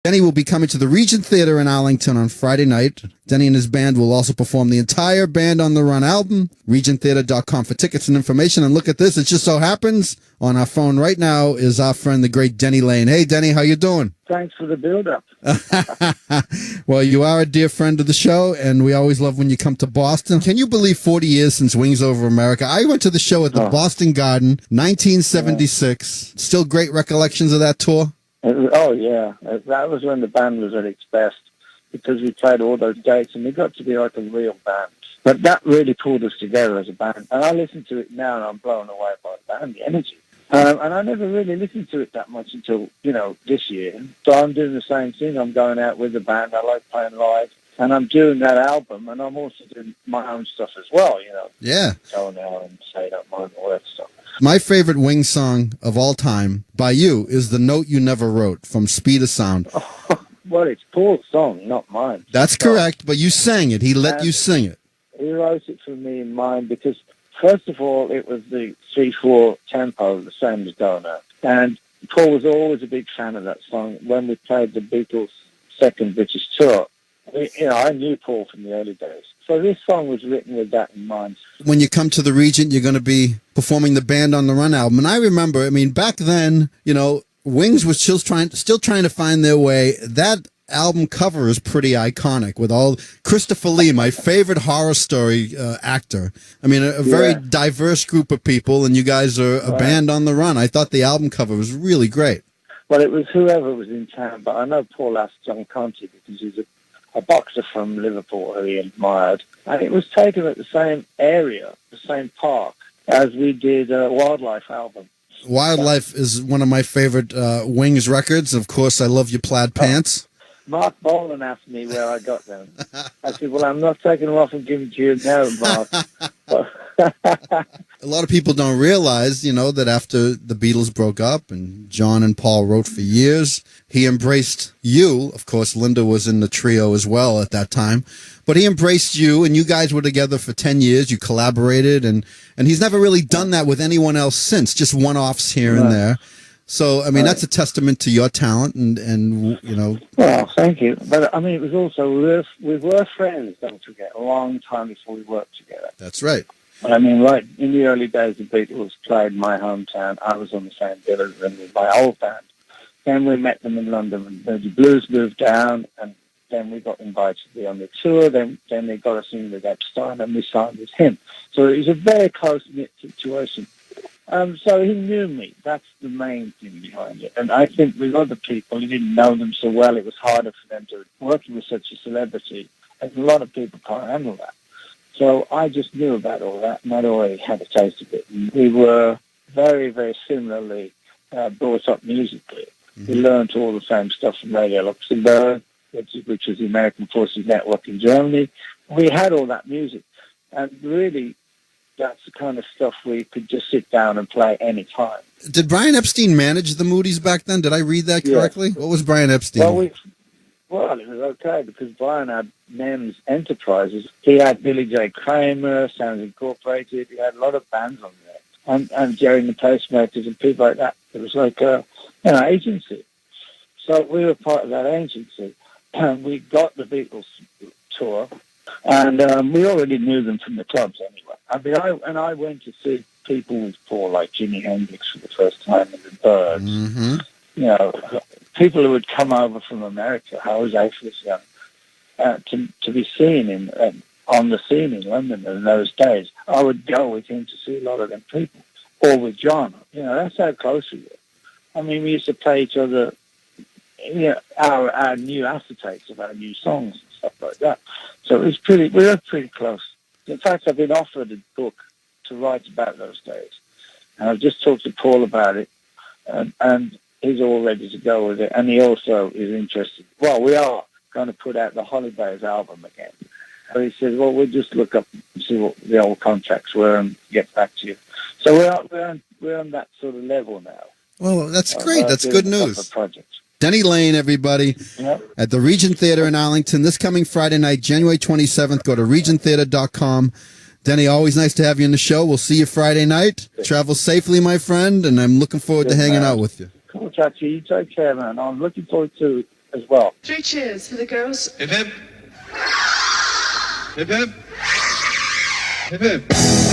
Denny will be coming to the Regent Theater in Arlington on Friday night. Denny and his band will also perform the entire Band on the Run album. RegentTheater.com for tickets and information. And look at this. It just so happens on our phone right now is our friend, the great Denny Laine. Hey, Denny, how you doing? Thanks for the build-up. Well, you are a dear friend of the show, and we always love when you come to Boston. Can you believe 40 years since Wings Over America? I went to the show at the Boston Garden, 1976. Yeah. Still great recollections of that tour? Oh, yeah. That was when the band was at its best, because we played all those dates, and we got to be like a real band. But that really pulled us together as a band. And I listen to it now, and I'm blown away by the band, the energy. And I never really listened to it that much until, this year. So I'm doing the same thing. I'm going out with the band. I like playing live. And I'm doing that album, and I'm also doing my own stuff as well, Yeah. Going out and say that my work stuff. My favorite Wings song of all time by you is The Note You Never Wrote from Speed of Sound. Well, it's Paul's song, not mine. That's correct, but you sang it. He let you sing it. He wrote it for me in mind because, first of all, it was the 3/4 tempo, the same as Donut. And Paul was always a big fan of that song. When we played the Beatles' second British tour, I knew Paul from the early days. So this song was written with that in mind. When you come to the Regent, you're going to be performing the Band on the Run album. And I remember, back then, Wings was still trying to find their way. That album cover is pretty iconic with all Christopher Lee, my favorite horror story actor. A very diverse group of people, and you guys are a band on the run. I thought the album cover was really great. Well, it was whoever was in town, but I know Paul asked John Conte because he's a boxer from Liverpool who he admired. And it was taken at the same area, the same park, as we did a Wildlife album. Wildlife is one of my favorite Wings records. Of course, I love your plaid pants. Mark Bolan asked me where I got them. I said, well, I'm not taking them off and giving to you now, Mark. A lot of people don't realize, that after the Beatles broke up and John and Paul wrote for years, he embraced you. Of course, Linda was in the trio as well at that time. But he embraced you, and you guys were together for 10 years. You collaborated, and he's never really done that with anyone else since, just one-offs here and there. So, that's a testament to your talent, and. Well, thank you. But, it was also, we were friends, don't forget, a long time before we worked together. That's right. Right in the early days, the Beatles played my hometown. I was on the same bill as them with my old band. Then we met them in London, and the Blues moved down, and then we got invited to be on the tour. Then they got us in with Epstein, and we signed with him. So it was a very close-knit situation. So he knew me. That's the main thing behind it. And I think with other people, he didn't know them so well. It was harder for them to working with such a celebrity. And a lot of people can't handle that. So I just knew about all that, and I'd already had a taste of it. And we were very, very similarly brought up musically. Mm-hmm. We learned all the same stuff from Radio Luxembourg, which was the American Forces Network in Germany. We had all that music. And really, that's the kind of stuff we could just sit down and play any time. Did Brian Epstein manage the Moody's back then? Did I read that correctly? What was Brian Epstein? Well, it was okay because Brian had NEMS Enterprises. He had Billy J. Kramer, Sounds Incorporated. He had a lot of bands on there. And Jerry and the Pacemakers and people like that. It was like an agency. So we were part of that agency. And we got the Beatles tour. And we already knew them from the clubs anyway. I went to see people with Paul, like Jimi Hendrix for the first time in the Byrds. Mm-hmm. People who would come over from America. I was actually young to be seen on the scene in London in those days. I would go with him to see a lot of them people, or with John. That's how close we were. We used to play each other, our new acetates of our new songs and stuff like that. So we were pretty close. In fact, I've been offered a book to write about those days. And I've just talked to Paul about it, and he's all ready to go with it. And he also is interested. Well, we are going to put out the Holidays album again. So he said, well, we'll just look up and see what the old contracts were and get back to you. So we're on that sort of level now. Well, that's great. That's good news. Denny Laine, everybody, at the Regent Theater in Arlington this coming Friday night, January 27th. Go to regenttheater.com. Denny, always nice to have you on the show. We'll see you Friday night. Travel safely, my friend, and I'm looking forward to hanging out with you. Cool, Chachi. You take care, man. I'm looking forward to as well. 3 cheers for the girls. Hip hip. Hip hip. Hip hip.